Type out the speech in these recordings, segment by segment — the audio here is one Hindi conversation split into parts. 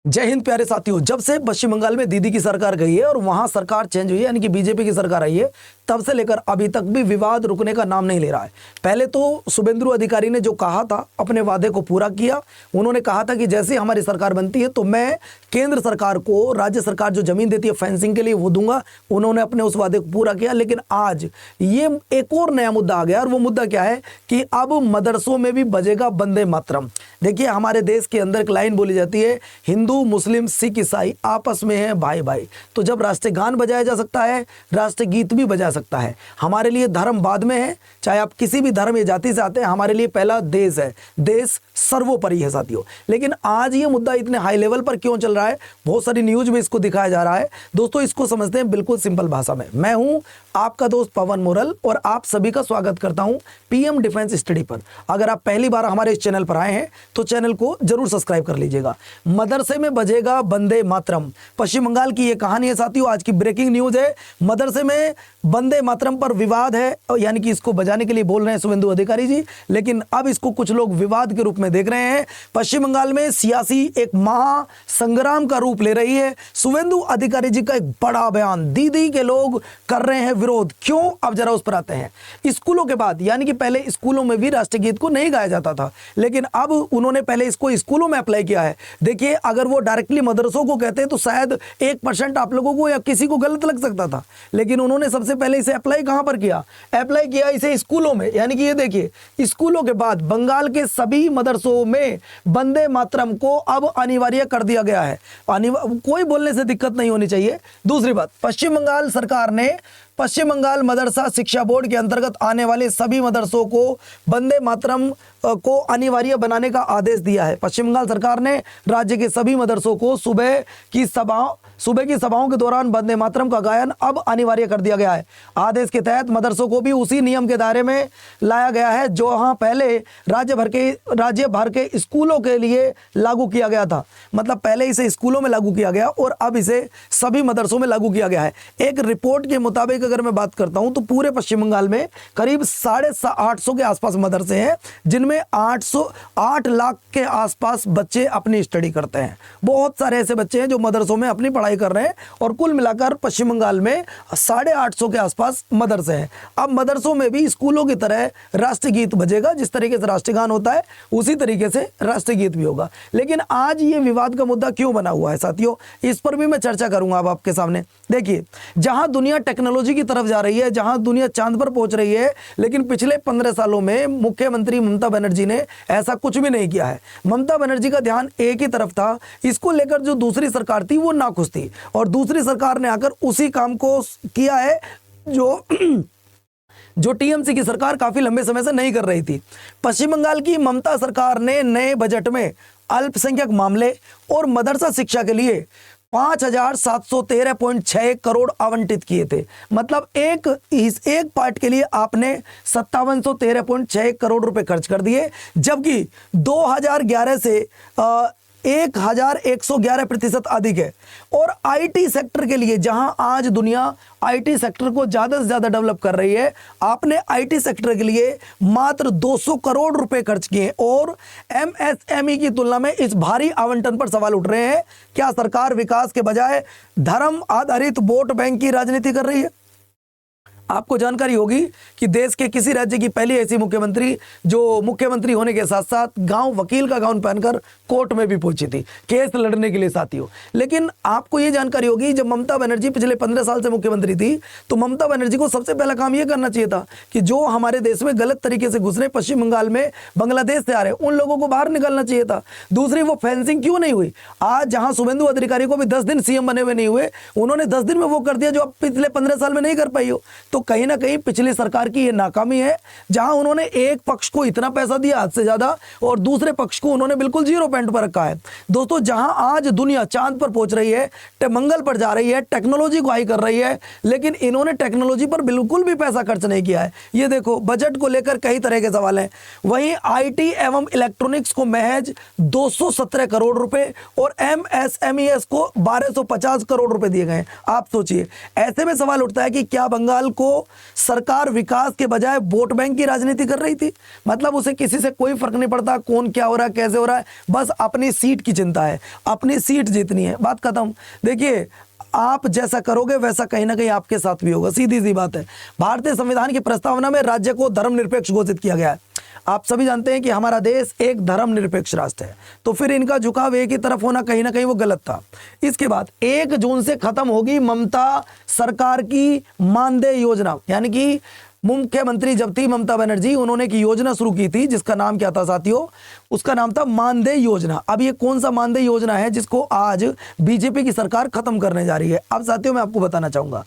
जय हिंद प्यारे साथियों। जब से पश्चिम बंगाल में दीदी की सरकार गई है और वहां सरकार चेंज हुई है, यानी कि बीजेपी की सरकार आई है, तब से लेकर अभी तक भी विवाद रुकने का नाम नहीं ले रहा है। पहले तो शुभेंदु अधिकारी ने जो कहा था अपने वादे को पूरा किया। उन्होंने कहा था कि जैसे हमारी सरकार बनती है तो मैं केंद्र सरकार को, राज्य सरकार जो जमीन देती है फेंसिंग के लिए, वो दूंगा। उन्होंने अपने उस वादे को पूरा किया। लेकिन आज ये एक और नया मुद्दा आ गया, और वो मुद्दा क्या है कि अब मदरसों में भी बजेगा वंदे मातरम। देखिए, हमारे देश के अंदर एक लाइन बोली जाती है, हिंदू मुस्लिम सिख ईसाई आपस में है भाई भाई। तो जब राष्ट्रगान बजाया जा सकता है, राष्ट्रगीत भी बजा सकता है। हमारे लिए धर्म बाद में है, चाहे आप किसी भी धर्म या जाति से आते हैं, हमारे लिए पहला देश है, देश सर्वोपरि है साथियों। लेकिन आज ये मुद्दा इतने हाई लेवल पर क्यों चल रहा है, बहुत सारी न्यूज में इसको दिखाया जा रहा है। दोस्तों, इसको समझते हैं बिल्कुल सिंपल भाषा में। मैं हूं आपका दोस्त पवन मुरल और आप सभी का स्वागत करता हूं पीएम डिफेंस स्टडी पर। अगर आप पहली बार हमारे इस चैनल पर आए हैं तो चैनल को जरूर सब्सक्राइब कर लीजिएगा। मदरसे में बजेगा वंदे मातरम, पश्चिम बंगाल की ये कहानी है साथियों। आज की ब्रेकिंग न्यूज है, मदरसे में वंदे मातरम पर विवाद है, यानी कि इसको बजाने के लिए बोल रहे हैं शुभेंदु अधिकारी जी, लेकिन अब इसको कुछ लोग विवाद के रूप में देख रहे हैं। पश्चिम बंगाल में सियासी एक महासंग्राम का रूप ले रही है। शुभेंदु अधिकारी जी का एक बड़ा बयान, दीदी के लोग कर रहे हैं विरोध। क्यों, अब जरा उस पर आते हैं। स्कूलों के बाद, यानी कि पहले स्कूलों में भी राष्ट्रगीत को नहीं गाया जाता था, लेकिन अब उन्होंने पहले इसको स्कूलों में अप्लाई किया है। देखिए, अगर वो डायरेक्टली मदरसों को कहते हैं तो शायद 1% आप लोगों को या किसी को गलत लग सकता था, लेकिन उन्होंने सबसे पहले इसे अप्लाई कहां पर किया? अप्लाई किया इसे स्कूलों में। यानी कि ये देखिए, स्कूलों के बाद बंगाल के सभी मदरसों में वंदे मातरम को अब अनिवार्य कर दिया गया है। कोई बोलने से दिक्कत नहीं होनी चाहिए। दूसरी बात, पश्चिम बंगाल सरकार ने पश्चिम बंगाल मदरसा शिक्षा बोर्ड के अंतर्गत आने वाले सभी मदरसों को वंदे मातरम को अनिवार्य बनाने का आदेश दिया है। पश्चिम बंगाल सरकार ने राज्य के सभी मदरसों को सुबह की सभाओं के दौरान वंदे मातरम का गायन अब अनिवार्य कर दिया गया है। आदेश के तहत मदरसों को भी उसी नियम के दायरे में लाया गया है जो वहाँ पहले राज्य भर के स्कूलों के लिए लागू किया गया था। मतलब पहले इसे स्कूलों में लागू किया गया और अब इसे सभी मदरसों में लागू किया गया है। एक रिपोर्ट के मुताबिक अगर मैं बात करता हूं तो पूरे पश्चिम बंगाल में करीब 850 के आसपास मदरसे हैं, जिनमें 8 लाख के आसपास बच्चे अपनी स्टडी करते हैं। बहुत सारे ऐसे बच्चे हैं जो मदरसों में अपनी पढ़ाई कर रहे हैं, और कुल मिलाकर पश्चिम बंगाल में 850 के आसपास मदरसे हैं। अब मदरसों में भी स्कूलों की तरह राष्ट्रगीत बजेगा। जिस तरीके से राष्ट्रगान होता है उसी तरीके से राष्ट्रगीत भी होगा। लेकिन आज ये विवाद का मुद्दा क्यों बना हुआ है साथियों, इस पर भी मैं चर्चा करूंगा अब आपके सामने। देखिए, जहां दुनिया टेक्नोलॉजी की तरफ जा रही है, जहां दुनिया चांद पर पहुंच रही है, लेकिन पिछले 15 सालों में मुख्यमंत्री ममता बनर्जी ने ऐसा कुछ भी नहीं किया है। ममता बनर्जी का ध्यान एक ही तरफ था। इसको लेकर जो दूसरी सरकार थी वो नाखुश थी, और दूसरी सरकार ने आकर उसी काम को किया है जो टीएमसी की सरकार काफी लंबे समय से नहीं कर रही थी। पश्चिम बंगाल की ममता सरकार ने नए बजट में अल्पसंख्यक मामले और मदरसा शिक्षा के लिए 5,713.6 करोड़ आवंटित किए थे। मतलब एक पार्ट के लिए आपने 5713.6 करोड़ रुपए खर्च कर दिए, जबकि 2011 से 1111% अधिक है। और आईटी सेक्टर के लिए, जहां आज दुनिया आईटी सेक्टर को ज्यादा से ज्यादा डेवलप कर रही है, आपने आईटी सेक्टर के लिए मात्र 200 करोड़ रुपए खर्च किए। और एमएसएमई की तुलना में इस भारी आवंटन पर सवाल उठ रहे हैं, क्या सरकार विकास के बजाय धर्म आधारित वोट बैंक की राजनीति कर रही है? आपको जानकारी होगी कि देश के किसी राज्य की पहली ऐसी मुख्यमंत्री जो मुख्यमंत्री होने के साथ साथ वकील का गाउन पहनकर कोर्ट में भी पहुंची थी केस लड़ने के लिए साथियों। लेकिन आपको यह जानकारी होगी, जब ममता बनर्जी पिछले 15 साल से मुख्यमंत्री थी तो ममता बनर्जी को सबसे पहला काम यह करना चाहिए था कि जो हमारे देश में गलत तरीके से घुस रहे, पश्चिम बंगाल में बांग्लादेश से आ रहे, उन लोगों को बाहर निकालना चाहिए था। दूसरी, वो फेंसिंग क्यों नहीं हुई? आज जहां शुभेंदु अधिकारी को भी 10 दिन सीएम बने हुए नहीं हुए, उन्होंने 10 दिन में वो कर दिया जो अब पिछले 15 साल में नहीं कर पाई हो। तो कहीं ना कहीं पिछली सरकार की यह नाकामी है, जहां उन्होंने एक पक्ष को इतना पैसा दिया हद से ज्यादा, और दूसरे पक्ष को उन्होंने बिल्कुल 0 पॉइंट पर रखा है। दोस्तों, जहां आज दुनिया चांद पर पहुंच रही है, मंगल पर जा रही है, टेक्नोलॉजी को हाई कर रही है, लेकिन इन्होंने टेक्नोलॉजी पर बिल्कुल भी पैसा खर्च नहीं किया है। ये देखो, बजट को लेकर कई तरह के सवाल हैं। वहीं आईटी एवं इलेक्ट्रॉनिक्स को महज 217 करोड़ रुपए और एमएसएमईएस को 1250 करोड़ रुपए दिए गए। आप सोचिए, ऐसे में सवाल उठता है कि क्या बंगाल को को सरकार विकास के बजाय वोट बैंक की राजनीति कर रही थी। मतलब उसे किसी से कोई फर्क नहीं पड़ता कौन क्या हो रहा है, कैसे हो रहा है, बस अपनी सीट की चिंता है, अपनी सीट जीतनी है, बात खत्म। देखिए, आप जैसा करोगे वैसा कहीं ना कहीं आपके साथ भी होगा, सीधी सी बात है। भारतीय संविधान की प्रस्तावना में राज्य को धर्मनिरपेक्ष घोषित किया गया है। आप सभी जानते हैं कि हमारा देश एक धर्मनिरपेक्ष राष्ट्र है, तो फिर इनका झुकाव एक ही तरफ होना कहीं ना कहीं वो गलत था। इसके बाद 1 जून से खत्म होगी ममता सरकार की मानदेय योजना, यानी कि मुख्यमंत्री जब थी ममता बनर्जी, उन्होंने एक योजना शुरू की थी जिसका नाम क्या था साथियों, उसका नाम था मानदेय योजना। अब ये कौन सा मानदेय योजना है जिसको आज बीजेपी की सरकार खत्म करने जा रही है? अब साथियों मैं आपको बताना चाहूंगा,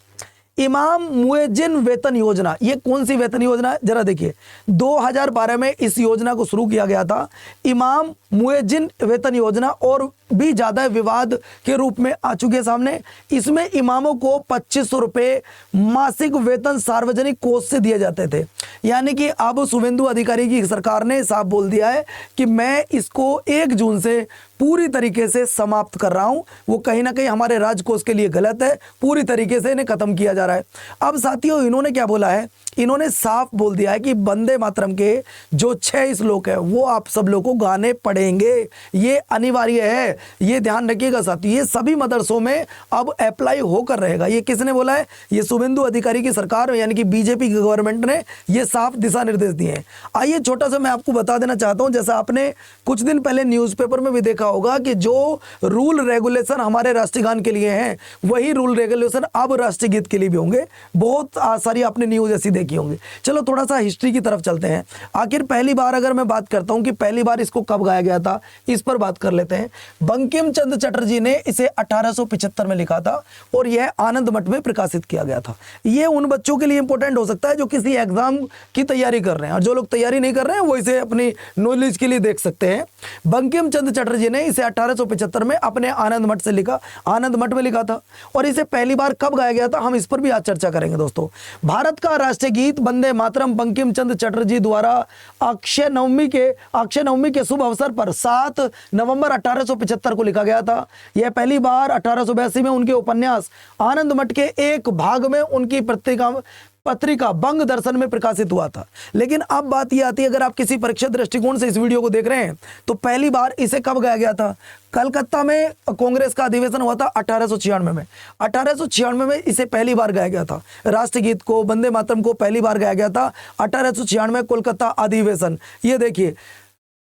इमाम मुएज्जिन वेतन योजना। ये कौन सी वेतन योजना है जरा देखिए, 2012 में इस योजना को शुरू किया गया था, इमाम मुएज्जिन वेतन योजना, और भी ज्यादा विवाद के रूप में आ चुके सामने। इसमें इमामों को 2500 रुपए मासिक वेतन सार्वजनिक कोष से दिए जाते थे। यानी कि अब शुभेंदु अधिकारी की सरकार ने साफ बोल दिया है कि मैं इसको 1 जून से पूरी तरीके से समाप्त कर रहा हूं। वो कहीं ना कहीं हमारे राजकोष के लिए गलत है, पूरी तरीके से इन्हें खत्म किया जा रहा है। अब साथियों इन्होंने क्या बोला है, इन्होंने साफ बोल दिया है कि वंदे मातरम के जो 6 श्लोक है वो आप सब लोगों को गाने पड़ेंगे, ये अनिवार्य है, ये ध्यान रखिएगा साथियों। ये सभी मदरसों में अब अप्लाई होकर रहेगा। ये किसने बोला है? ये शुभेंदु अधिकारी की सरकार यानी कि बीजेपी की गवर्नमेंट ने ये साफ दिशा निर्देश दिए हैं। आइए छोटा सा मैं आपको बता देना चाहता हूं, जैसा आपने कुछ दिन पहले न्यूज़पेपर में भी देखा होगा कि जो रूल रेगुलेशन हमारे राष्ट्रगान के लिए हैं वही रूल रेगुलेशन अब राष्ट्रीय गीत के लिए भी होंगे। बहुत सारी आपने न्यूज ऐसी देखी होंगी। चलो थोड़ा सा हिस्ट्री की तरफ चलते हैं। आखिर पहली बार अगर मैं बात करता हूं कि पहली बार इसको कब गाया गया था, इस पर बात कर लेते हैं। बंकिम चंद्र चटर्जी ने इसे 1875 में लिखा था और यह आनंद मठ में प्रकाशित किया गया था। यह उन बच्चों के लिए इंपॉर्टेंट हो सकता है जो किसी एग्जाम की तैयारी कर रहे हैं, और जो लोग तैयारी नहीं कर रहे हैं वो इसे अपनी नॉलेज के लिए देख सकते हैं। बंकिम चंद्र चटर्जी ने इसे 1875 में अपने आनंद मठ से लिखा, आनंद मठ में लिखा था। और इसे पहली बार कब गाया गया था, हम इस पर भी आज चर्चा करेंगे दोस्तों। भारत का राष्ट्रीय गीत वंदे मातरम बंकिम चंद्र चटर्जी द्वारा अक्षय नवमी के शुभ अवसर पर 7 नवंबर 1875 को लिखा गया था। यह पहली बार 1882 में उनके उपन्यास आनंद मठ के एक भाग में उनकी पत्रिका बंग दर्शन में प्रकाशित हुआ था। लेकिन अब बात यह आती है, अगर आप किसी परीक्षा दृष्टिकोण से इस वीडियो को देख रहे हैं तो पहली बार इसे कब गाया गया था? कलकत्ता में कांग्रेस का अधिवेशन हुआ था 1896 में। 1896 में इसे पहली बार गाया गया था। राष्ट्रीय गीत को, वंदे मातरम को पहली बार गाया गया था 1896 में कोलकाता अधिवेशन। ये देखिए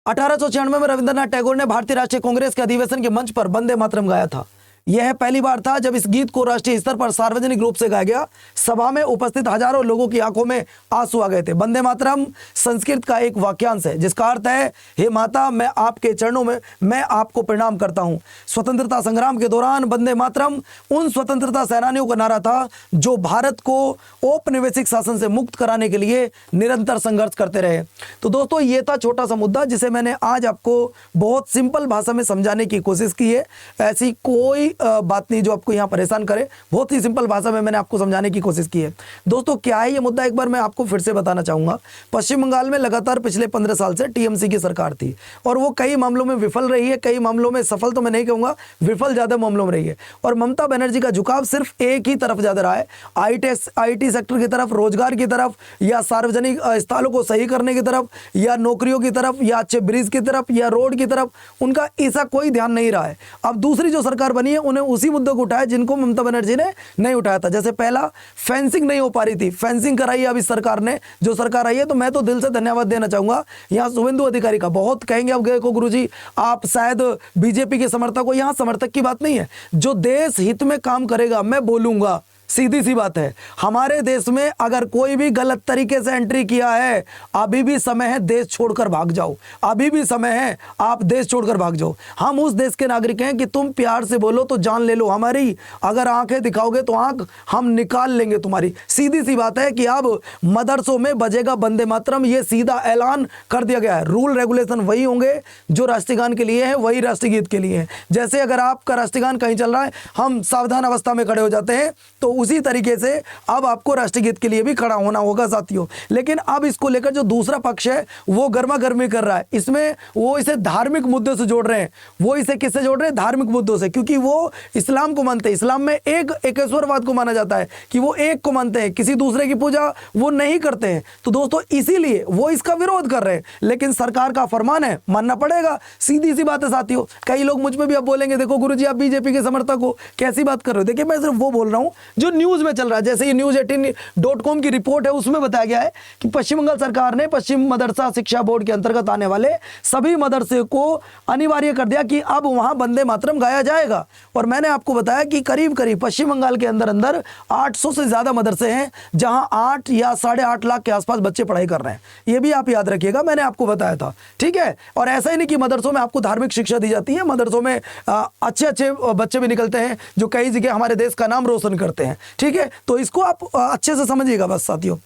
1896 में रविंद्रनाथ टैगोर ने भारतीय राष्ट्रीय कांग्रेस के अधिवेशन के मंच पर वंदे मातरम गाया था। यह पहली बार था जब इस गीत को राष्ट्रीय स्तर पर सार्वजनिक रूप से गाया गया। सभा में उपस्थित हजारों लोगों की आंखों में आंसू आ गए थे। वंदे मातरम संस्कृत का एक वाक्यांश है जिसका अर्थ है, हे माता मैं आपके चरणों में मैं आपको प्रणाम करता हूं। स्वतंत्रता संग्राम के दौरान वंदे मातरम उन स्वतंत्रता सेनानियों का नारा था जो भारत को औपनिवेशिक शासन से मुक्त कराने के लिए निरंतर संघर्ष करते रहे। तो दोस्तों ये था छोटा सा मुद्दा जिसे मैंने आज आपको बहुत सिंपल भाषा में समझाने की कोशिश की है। ऐसी कोई बात नहीं जो आपको यहाँ परेशान करे, बहुत ही सिंपल भाषा में मैंने आपको समझाने की कोशिश की है। दोस्तों क्या है ये मुद्दा, एक बार मैं आपको फिर से बताना चाहूंगा। पश्चिम बंगाल में लगातार पिछले 15 साल से टीएमसी की सरकार थी और वो कई मामलों में विफल रही है, कई मामलों में सफल तो मैं नहीं कहूंगा, विफल ज्यादा मामलों में रही है। और ममता बनर्जी का झुकाव सिर्फ एक ही तरफ ज्यादा रहा है, आईटी सेक्टर की तरफ, रोजगार की तरफ, या सार्वजनिक स्थलों को सही करने की तरफ, या नौकरियों की तरफ, या अच्छे ब्रिज की तरफ, या रोड की तरफ। उनका ऐसा कोई ध्यान नहीं रहा है। अब दूसरी जो सरकार बनी है उन्हें उसी मुद्दों को उठाया जिनको ममता बनर्जी ने नहीं उठाया था। जैसे पहला, फेंसिंग नहीं हो पा रही थी, फेंसिंग कराई अब इस सरकार ने, जो सरकार आई है। तो मैं तो दिल से धन्यवाद देना चाहूंगा यहाँ शुभेंदु अधिकारी का। बहुत कहेंगे अब गए को गुरुजी आप शायद बीजेपी के समर्थक हो, यहाँ समर्थक की बात नहीं है, जो देश हित में काम करेगा मैं बोलूंगा। सीधी सी बात है, हमारे देश में अगर कोई भी गलत तरीके से एंट्री किया है, अभी भी समय है देश छोड़कर भाग जाओ, अभी भी समय है आप देश छोड़कर भाग जाओ। हम उस देश के नागरिक हैं कि तुम प्यार से बोलो तो जान ले लो हमारी, अगर आंखें दिखाओगे तो आंख हम निकाल लेंगे तुम्हारी। सीधी सी बात है कि अब मदरसों में बजेगा वंदे मातरम, ये सीधा ऐलान कर दिया गया है। रूल रेगुलेशन वही होंगे जो राष्ट्रगान के लिए है, वही राष्ट्रीय गीत के लिए है। जैसे अगर आपका राष्ट्रगान कहीं चल रहा है, हम सावधान अवस्था में खड़े हो जाते हैं तो उसी तरीके से अब आपको राष्ट्रगीत के लिए भी खड़ा होना होगा साथियों। लेकिन अब इसको लेकर जो दूसरा पक्ष है वो गर्मा गर्मी कर रहा है, इसमें वो इसे धार्मिक मुद्दों से जोड़ रहे हैं। वो इसे किससे जोड़ रहे हैं? धार्मिक मुद्दों से, क्योंकि वो इस्लाम को मानते हैं। इस्लाम में एकेश्वरवाद को माना जाता है कि वो एक को मानते हैं, किसी दूसरे की पूजा वो नहीं करते हैं। तो दोस्तों इसीलिए वो इसका विरोध कर रहे हैं, लेकिन सरकार का फरमान है, मानना पड़ेगा। सीधी सी बात है साथियों। कई लोग मुझ पे भी अब बोलेंगे देखो गुरुजी आप बीजेपी के समर्थक हो, कैसी बात कर रहे हो। देखिए मैं सिर्फ वो बोल रहा हूं जो न्यूज में चल रहा है। जैसे ये news18.com की रिपोर्ट है, उसमें बताया गया है कि पश्चिम बंगाल सरकार ने पश्चिम मदरसा शिक्षा बोर्ड के अंतर्गत आने वाले सभी मदरसे को अनिवार्य कर दिया कि अब वहां वंदे मातरम गाया जाएगा। और मैंने आपको बताया कि करीब करीब पश्चिम बंगाल के अंदर 800 से ज्यादा मदरसे हैं जहां 8 या 8.5 लाख के आसपास बच्चे पढ़ाई कर रहे हैं। ये भी आप याद रखिएगा, मैंने आपको बताया था, ठीक है। और ऐसा ही नहीं कि मदरसों में आपको धार्मिक शिक्षा दी जाती है, मदरसों में अच्छे अच्छे बच्चे भी निकलते हैं जो कई जगह हमारे देश का नाम रोशन करते हैं, ठीक है। तो इसको आप अच्छे से समझिएगा बस साथियों।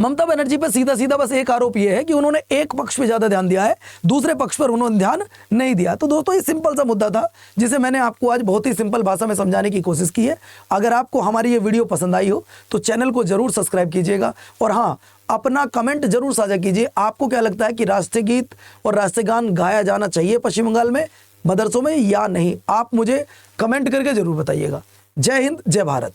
ममता बनर्जी पर सीधा सीधा बस एक आरोप यह है कि उन्होंने एक पक्ष पे ज्यादा ध्यान दिया है, दूसरे पक्ष पर उन्होंने ध्यान नहीं दिया। तो दोस्तों ये सिंपल सा मुद्दा था जिसे मैंने आपको आज बहुत ही सिंपल भाषा में समझाने की कोशिश की है। अगर आपको हमारी ये वीडियो पसंद आई हो तो चैनल को जरूर सब्सक्राइब कीजिएगा और हाँ अपना कमेंट जरूर साझा कीजिए। आपको क्या लगता है कि राष्ट्रगीत और राष्ट्रगान गाया जाना चाहिए पश्चिम बंगाल में मदरसों में या नहीं? आप मुझे कमेंट करके जरूर बताइएगा। जय हिंद, जय भारत।